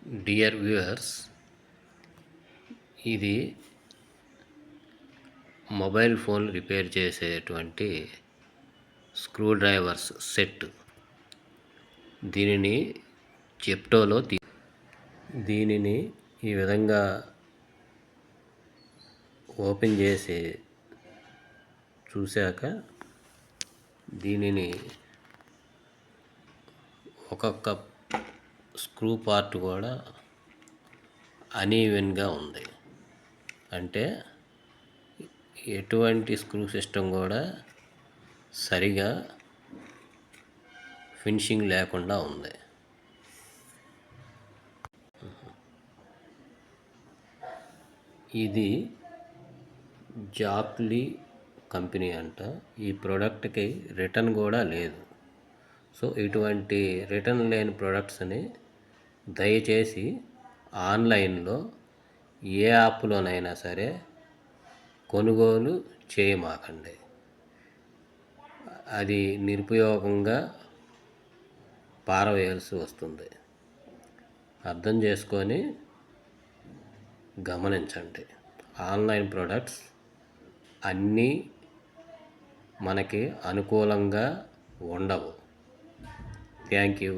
Dear viewers, ఇది mobile phone repair చేసేటువంటి screw drivers set. దీనిని జెప్టోలో దీనిని ఈ విధంగా ఓపెన్ చేసి చూశాక దీనిని ఒక్కొక్క స్క్రూ పార్ట్ కూడా అనీవెన్గా ఉంది. అంటే ఎటువంటి స్క్రూ సిస్టమ్ కూడా సరిగా ఫినిషింగ్ లేకుండా ఉంది. ఇది జాక్లీ కంపెనీ అంట. ఈ ప్రోడక్ట్కి రిటర్న్ కూడా లేదు. సో ఇటువంటి రిటర్న్ లేని ప్రోడక్ట్స్ని దయచేసి ఆన్లైన్లో ఏ యాప్లోనైనా సరే కొనుగోలు చేయమాకండి. అది నిరుపయోగంగా పారవేయాల్సి వస్తుంది. అర్థం చేసుకొని గమనించండి. ఆన్లైన్ ప్రోడక్ట్స్ అన్నీ మనకి అనుకూలంగా ఉండవు. Thank you.